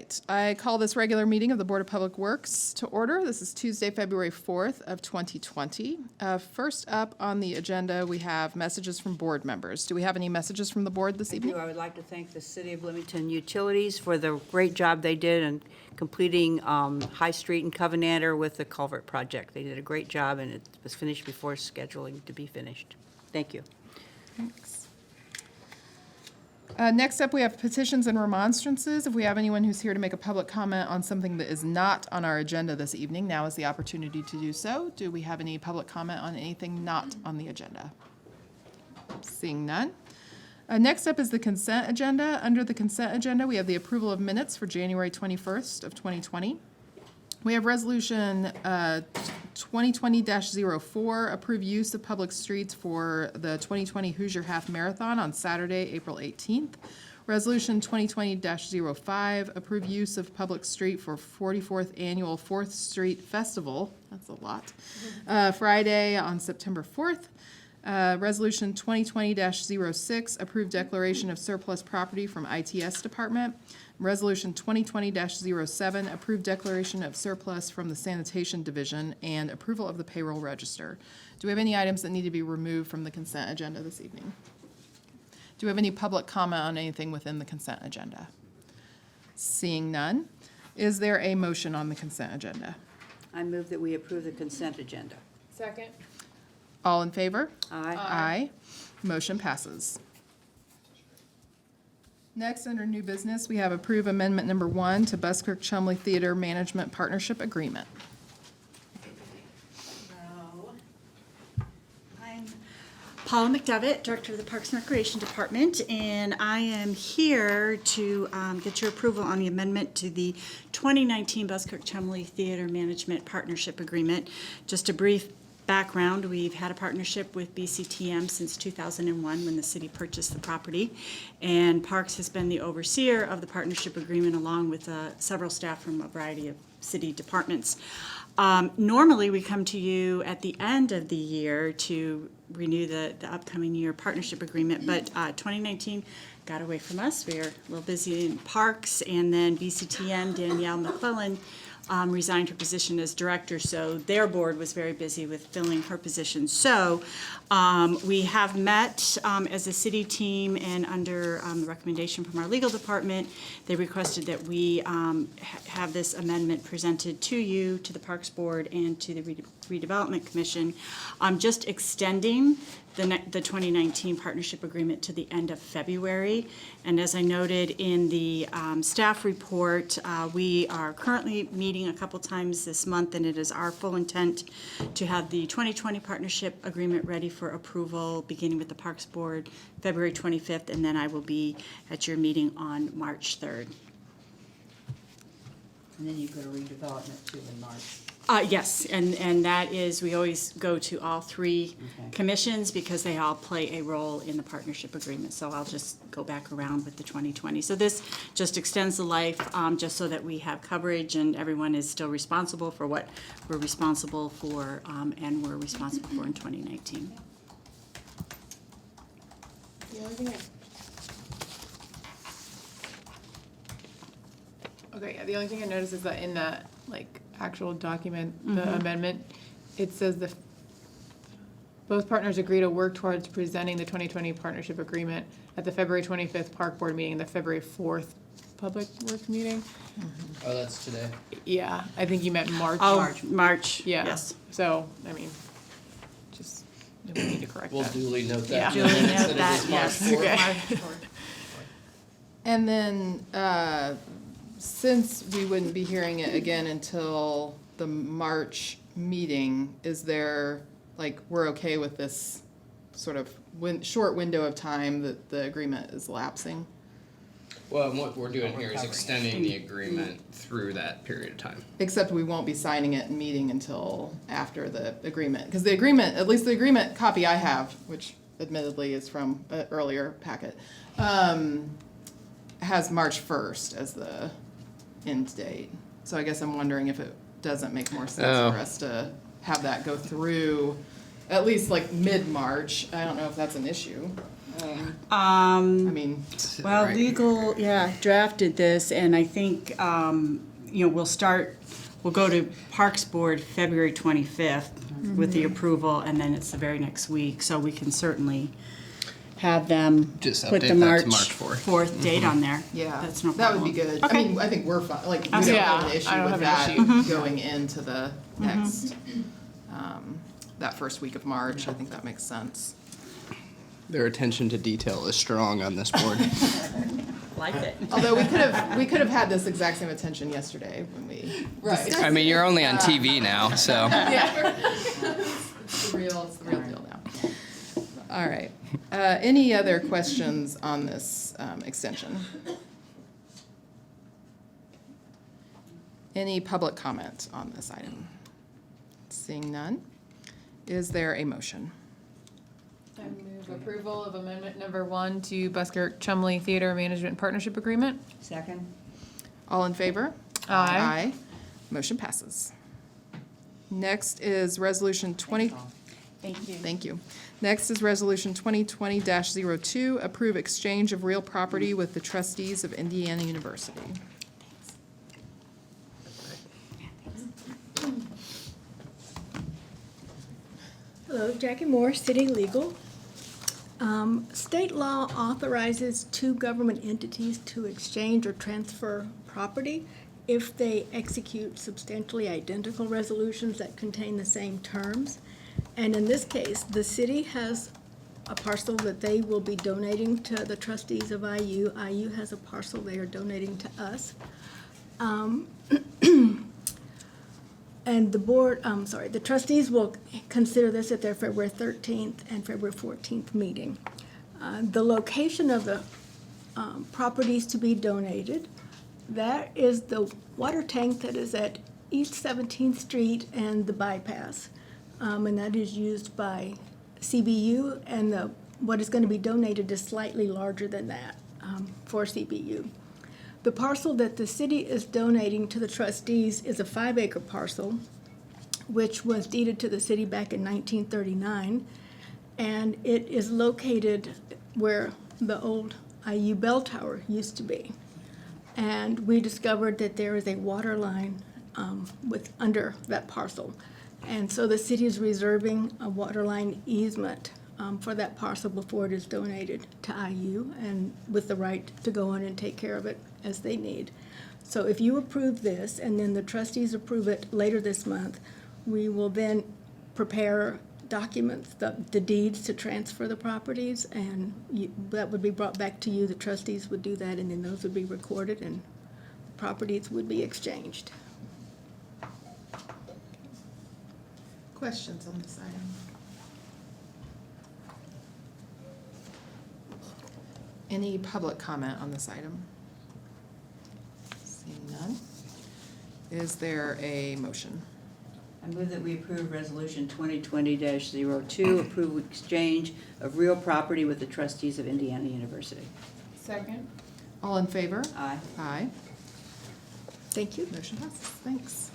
right, I call this regular meeting of the Board of Public Works to order. This is Tuesday, February 4th of 2020. First up on the agenda, we have messages from board members. Do we have any messages from the board this evening? I would like to thank the City of Bloomington Utilities for the great job they did in completing High Street and Covenanter with the culvert project. They did a great job, and it was finished before scheduling to be finished. Thank you. Thanks. Next up, we have petitions and remonstrances. If we have anyone who's here to make a public comment on something that is not on our agenda this evening, now is the opportunity to do so. Do we have any public comment on anything not on the agenda? Seeing none. Next up is the consent agenda. Under the consent agenda, we have the approval of minutes for January 21st of 2020. We have resolution 2020-04, approve use of public streets for the 2020 Hoosier Half Marathon on Saturday, April 18th. Resolution 2020-05, approve use of public street for 44th Annual 4th Street Festival, that's a lot, Friday on September 4th. Resolution 2020-06, approve declaration of surplus property from ITS Department. Resolution 2020-07, approve declaration of surplus from the Sanitation Division, and approval of the payroll register. Do we have any items that need to be removed from the consent agenda this evening? Do we have any public comment on anything within the consent agenda? Seeing none, is there a motion on the consent agenda? I move that we approve the consent agenda. Second. All in favor? Aye. Aye. Motion passes. Next, under new business, we have approve amendment number 1 to Busker Chumley Theater Management Partnership Agreement. Hello. I'm Paula McDevitt, Director of the Parks and Recreation Department, and I am here to get your approval on the amendment to the 2019 Busker Chumley Theater Management Partnership Agreement. Just a brief background, we've had a partnership with BCTM since 2001 when the city purchased the property, and Parks has been the overseer of the partnership agreement along with several staff from a variety of city departments. Normally, we come to you at the end of the year to renew the upcoming year partnership agreement, but 2019 got away from us. We are a little busy in Parks, and then BCTM, Danielle McClellan, resigned her position as director, so their board was very busy with filling her position. So we have met as a city team, and under the recommendation from our legal department, they requested that we have this amendment presented to you, to the Parks Board, and to the Redevelopment Commission, just extending the 2019 partnership agreement to the end of February. And as I noted in the staff report, we are currently meeting a couple times this month, and it is our full intent to have the 2020 partnership agreement ready for approval, beginning with the Parks Board February 25th, and then I will be at your meeting on March 3rd. And then you go to redevelopment too in March. Yes, and that is, we always go to all three commissions because they all play a role in the partnership agreement. So I'll just go back around with the 2020. So this just extends the life, just so that we have coverage and everyone is still responsible for what we're responsible for, and we're responsible for in 2019. The only thing the only thing I noticed is that in that actual document, the amendment, it says both partners agree to work towards presenting the 2020 partnership agreement at the February 25th Park Board meeting, the February 4th Public Works meeting. Oh, that's today. Yeah, I think you meant March. Oh, March, Yeah. yes. So, I mean, just, we need to correct We'll that. duly note Yeah. that. Duly note Instead of that, just March yes. 4th. Okay. And then, since we wouldn't be hearing it again until the March meeting, is there, we're okay with this sort of short window of time that the agreement is lapsing? Well, and what we're doing here is extending the agreement through that period of time. Except we won't be signing it and meeting until after the agreement. Because the agreement, at least the agreement copy I have, which admittedly is from an earlier packet, has March 1st as the end date. So I guess I'm wondering if it doesn't make more sense for us to have that go through at least mid-March. I don't know if that's an issue. I mean, Well, Right. legal, drafted this, and I think, we'll go to Parks Board February 25th with the approval, and then it's the very next week, so we can certainly have them Just put the update that March to March 4th. 4th date on there. yeah, That's no that problem. would be good. I Okay. mean, I think we're fine, like, we don't Okay. have an Yeah, issue I don't with have that an going into the next, that first week of March. I think that makes sense. Their attention to detail is strong on this board. Like it. Although we could have had this exact same attention yesterday when we. Right. I mean, you're only on TV now, so. It's the real deal now. All right. Any other questions on this extension? Any public comment on this item? Seeing none, is there a motion? I move approval of amendment number 1 to Busker Chumley Theater Management Partnership Agreement. Second? All in favor? Aye. Motion passes. Next is Resolution 20. Thank you. Thank you. Next is Resolution 2020-02, approve exchange of real property with the trustees of Indiana University. Hello, Jackie Moore, City Legal. State law authorizes two government entities to exchange or transfer property if they execute substantially identical resolutions that contain the same terms. And in this case, the city has a parcel that they will be donating to the trustees of IU. IU has a parcel they are donating to us. And the trustees will consider this at their February 13th and February 14th meeting. The location of the properties to be donated, that is the water tank that is at East 17th Street and the bypass. And that is used by CBU, and what is going to be donated is slightly larger than that for CBU. The parcel that the city is donating to the trustees is a 5-acre parcel, which was deeded to the city back in 1939, and it is located where the old IU bell tower used to be. And we discovered that there is a water line under that parcel. And so the city is reserving a water line easement for that parcel before it is donated to IU, and with the right to go in and take care of it as they need. So if you approve this, and then the trustees approve it later this month, we will then prepare documents, the deeds to transfer the properties, and that would be brought back to you. The trustees would do that, and then those would be recorded, and properties would be exchanged. Questions on this item? Any public comment on this item? Seeing none, is there a motion? I move that we approve Resolution 2020-02, approve exchange of real property with the trustees of Indiana University. Second? All in favor? Aye. Aye. Thank you. Motion passes. Thanks.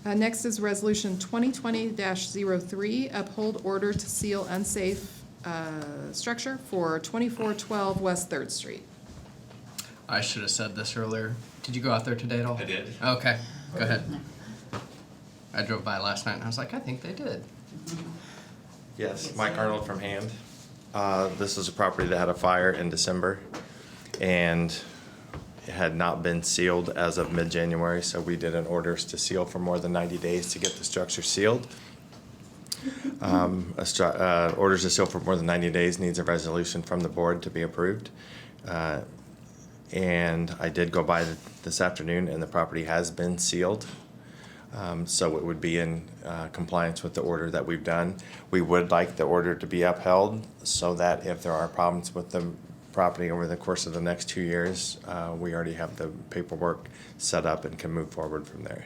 Next is Resolution 2020-03, uphold order to seal unsafe structure for 2412 West 3rd Street. I should have said this earlier. Did you go out there today at all? I did. Okay, go ahead. I drove by last night and I was like, I think they did. Yes, Mike Arnold from Hand. This is a property that had a fire in December, and it had not been sealed as of mid-January, so we did an orders to seal for more than 90 days to get the structure sealed. Orders to seal for more than 90 days needs a resolution from the board to be approved. And I did go by this afternoon, and the property has been sealed. So it would be in compliance with the order that we've done. We would like the order to be upheld so that if there are problems with the property over the course of the next 2 years, we already have the paperwork set up and can move forward from there.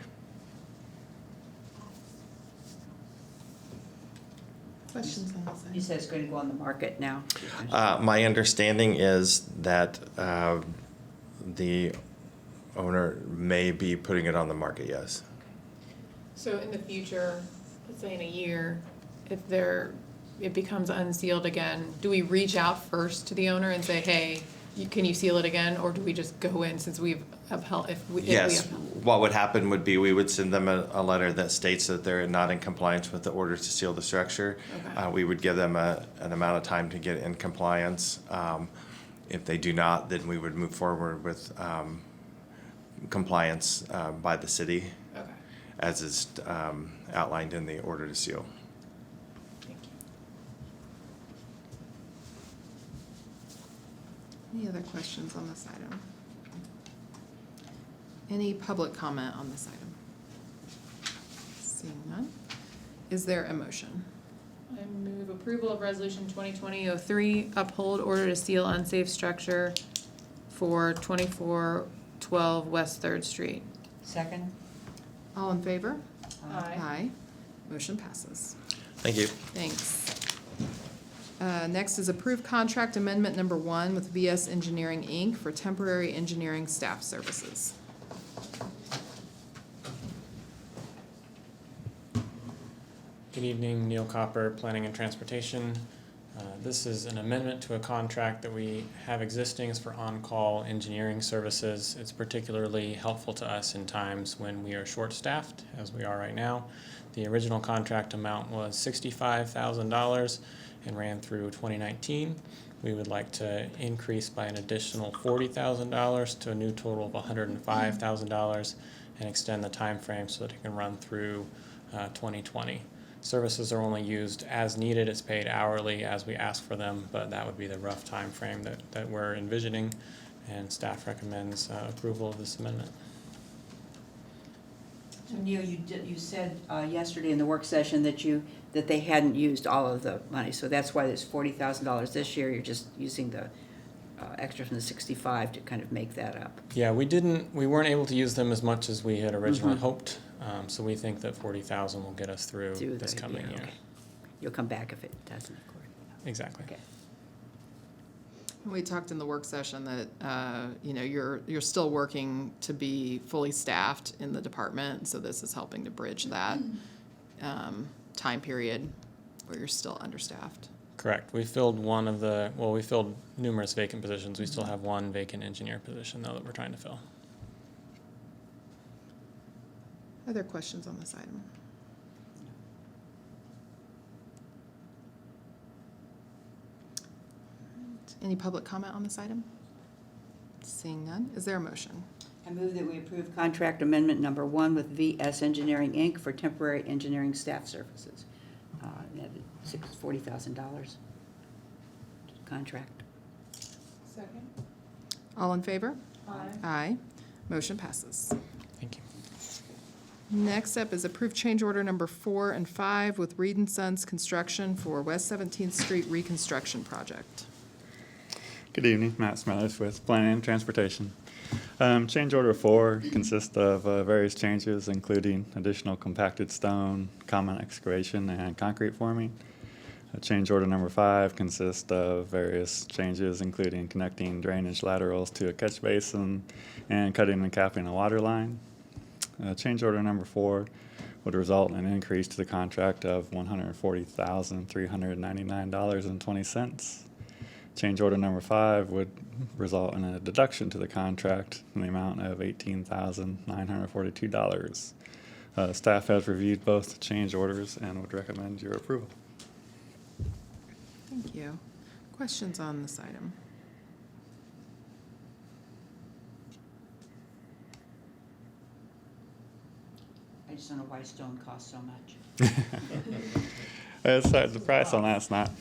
Questions on this You item? said it's going to go on the market now. My understanding is that the owner may be putting it on the market, yes. So in the future, let's say in a year, if they're it becomes unsealed again, do we reach out first to the owner and say, hey, can you seal it again? Or do we just go in since we've upheld, if we Yes, upheld? what would happen would be we would send them a letter that states that they're not in compliance with the order to seal the structure. Okay. We would give them an amount of time to get in compliance. If they do not, then we would move forward with compliance by the city, Okay, as is outlined in the order to seal. thank you. Any other questions on this item? Any public comment on this item? Seeing none. Is there a motion? I move approval of resolution 2020-03, uphold order to seal unsafe structure for 2412 West Third Street. Second? All in favor? Aye. Aye. Motion passes. Thank you. Thanks. Next is approved contract amendment number 1 with VS Engineering, Inc. for temporary engineering staff services. Good evening, Neil Copper, Planning and Transportation. This is an amendment to a contract that we have existing. It's for on-call engineering services. It's particularly helpful to us in times when we are short-staffed, as we are right now. The original contract amount was $65,000 and ran through 2019. We would like to increase by an additional $40,000 to a new total of $105,000 and extend the time frame so that it can run through 2020. Services are only used as needed. It's paid hourly as we ask for them, but that would be the rough time frame that we're envisioning, and staff recommends approval of this amendment. So Neil, you said yesterday in the work session that they hadn't used all of the money, so that's why there's $40,000 this year. You're just using the extra from the 65 to kind of make that up. Yeah, we weren't able to use them as much as we had originally hoped, so we think that 40,000 will get us through Do this the- coming yeah, year. okay. You'll come back if it doesn't, of course. Exactly. Okay. We talked in the work session that, you're still working to be fully staffed in the department, so this is helping to bridge that time period where you're still understaffed. Correct. We filled we filled numerous vacant positions. We still have one vacant engineer position, though, that we're trying to fill. Other questions on this item? Any public comment on this item? Seeing none, is there a motion? I move that we approve contract amendment number 1 with VS Engineering, Inc. for temporary engineering staff services. $40,000 contract. Second? All in favor? Aye. Aye. Motion passes. Thank you. Next up is approved change order number 4 and 5 with Reed and Sons Construction for West 17th Street Reconstruction Project. Good evening, Matt Smethers with Planning and Transportation. Change order 4 consists of various changes, including additional compacted stone, common excavation, and concrete forming. Change order number 5 consists of various changes, including connecting drainage laterals to a catch basin and cutting and capping a water line. Change order number 4 would result in an increase to the contract of $140,399.20. Change order number 5 would result in a deduction to the contract in the amount of $18,942. Staff has reviewed both change orders and would recommend your approval. Thank you. Questions on this item? I just don't know why stone costs so much. The price on that's not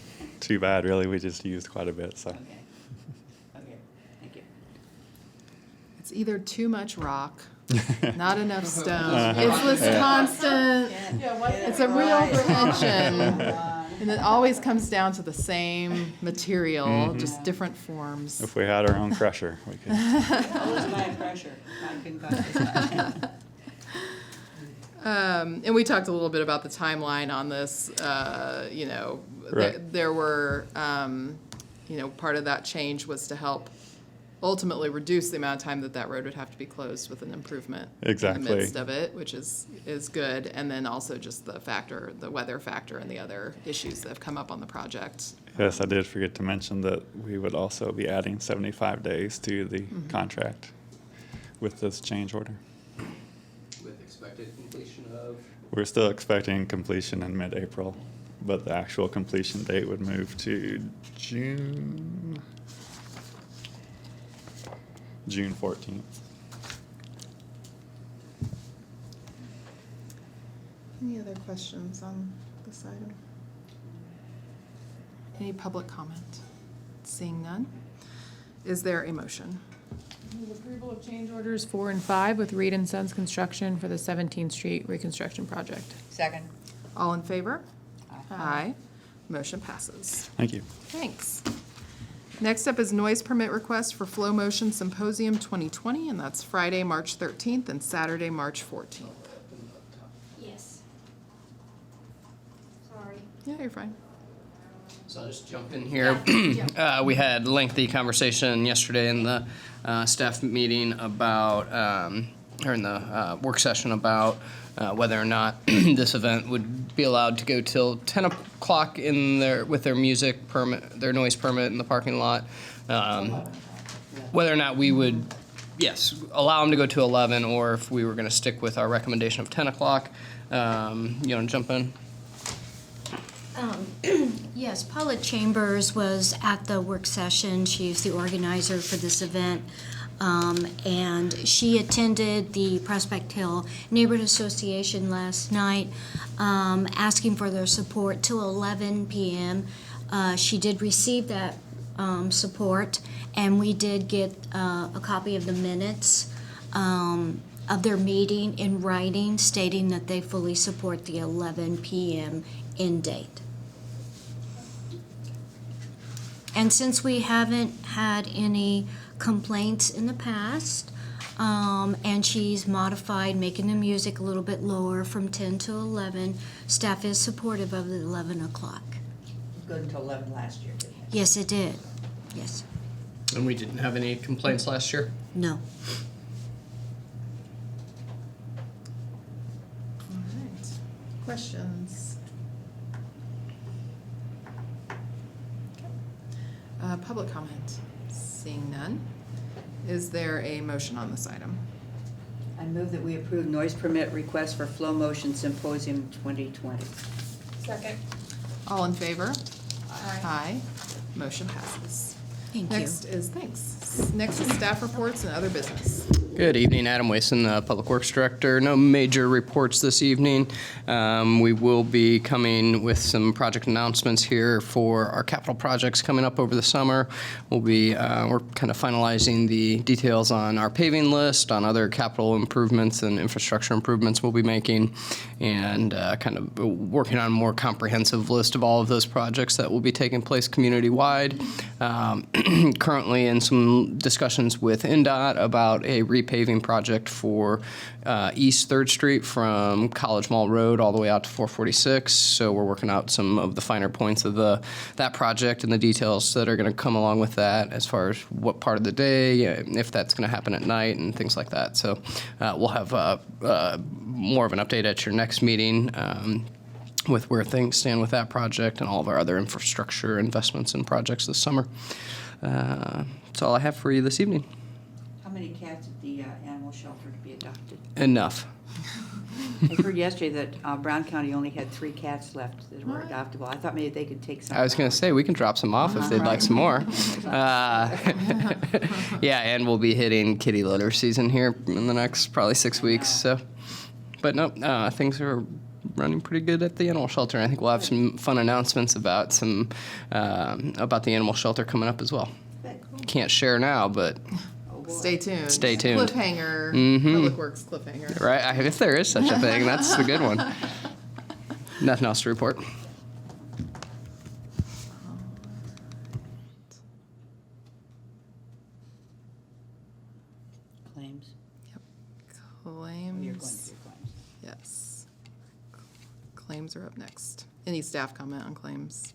too bad, really. We just used quite a bit, so. Okay. Okay, thank you. It's either too much rock, not enough stone. It's this constant, it's a real tension. And it always comes down to the same material, just different forms. If we had our own crusher, we could. Always my pressure. I can cost this much. And we talked a little bit about the timeline on this, Right. there were, part of that change was to help ultimately reduce the amount of time that road would have to be closed with an improvement in Exactly. the midst of it, which is good. And then also just the weather factor and the other issues that have come up on the project. Yes, I did forget to mention that we would also be adding 75 days to the contract with this change order. With expected completion of? We're still expecting completion in mid-April, but the actual completion date would move to June 14th. Any other questions on this item? Any public comment? Seeing none, is there a motion? Move approval of change orders 4 and 5 with Reed and Sons Construction for the 17th Street reconstruction project. Second. All in favor? Aye. Motion passes. Thank you. Thanks. Next up is noise permit request for Flow Motion Symposium 2020, and that's Friday, March 13th and Saturday, March 14th. Yes. Sorry. Yeah, you're fine. So I'll just jump in here. We had lengthy conversation yesterday in the staff meeting about, or in the work session about whether or not this event would be allowed to go till 10 o'clock with their music permit, their noise permit in the parking lot. Whether or not we would, yes, allow them to go to 11, or if we were going to stick with our recommendation of 10 o'clock. You want to jump in? Yes, Paula Chambers was at the work session. She's the organizer for this event. And she attended the Prospect Hill Neighborhood Association last night, asking for their support till 11 p.m. She did receive that support, and we did get a copy of the minutes of their meeting in writing, stating that they fully support the 11 p.m. end date. And since we haven't had any complaints in the past, and she's modified making the music a little bit lower from 10 to 11, staff is supportive of the 11 o'clock. Good until 11 last year, didn't it? Yes, it did. Yes. And we didn't have any complaints last year? No. All right. Questions? Public comment? Seeing none, is there a motion on this item? I move that we approve noise permit request for Flow Motion Symposium 2020. Second. All in favor? Aye. Motion passes. Thank you. Next is staff reports and other business. Good evening, Adam Wason, Public Works Director. No major reports this evening. We will be coming with some project announcements here for our capital projects coming up over the summer. We're kind of finalizing the details on our paving list, on other capital improvements and infrastructure improvements we'll be making, and kind of working on a more comprehensive list of all of those projects that will be taking place community-wide. Currently in some discussions with NDOT about a repaving project for East 3rd Street from College Mall Road all the way out to 446. So we're working out some of the finer points of that project and the details that are going to come along with that, as far as what part of the day, if that's going to happen at night and things like that. So we'll have more of an update at your next meeting with where things stand with that project and all of our other infrastructure investments and projects this summer. That's all I have for you this evening. How many cats at the animal shelter to be adopted? Enough. I heard yesterday that Brown County only had 3 cats left that were adoptable. I thought maybe they could take some. I was going to say, we can drop some off if they'd like some more. Yeah, and we'll be hitting kitty litter season here in the next probably 6 weeks. So, but no, things are running pretty good at the animal shelter. I think we'll have some fun announcements about about the animal shelter coming up as well. Can't share now, but Stay tuned. Stay tuned. Cliffhanger, Public Works cliffhanger. right, if there is such a thing, that's the good one. Nothing else to report. Claims. Claims. You're going to do claims. Yes. Claims are up next. Any staff comment on claims?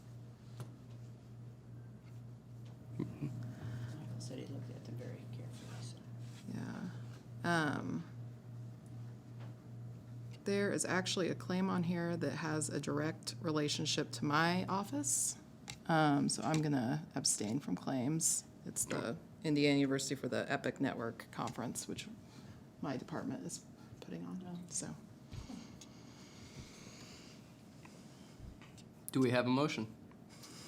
Said he looked at them very There is actually a claim on here that has a direct relationship to my office, so I'm gonna abstain from claims. It's the Indiana University for the Epic Network Conference, which my department is putting on, so. Do we have a motion?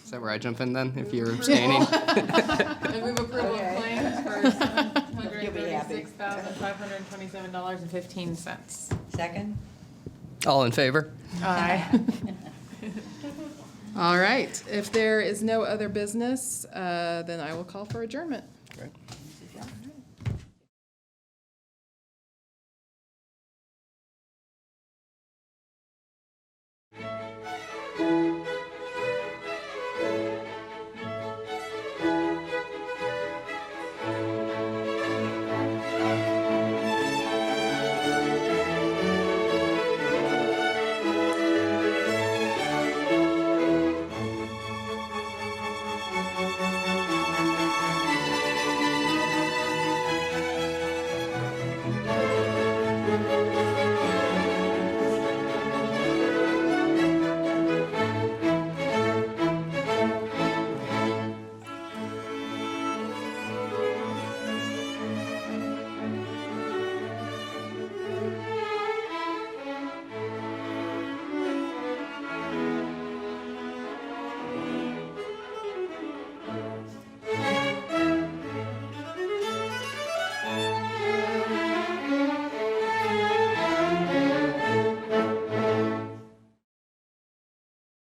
Is that where I jump in then, if you're abstaining? I move approval of claims for $736,527.15. Second? All in favor? Aye. All right, if there is no other business, then I will call for adjournment.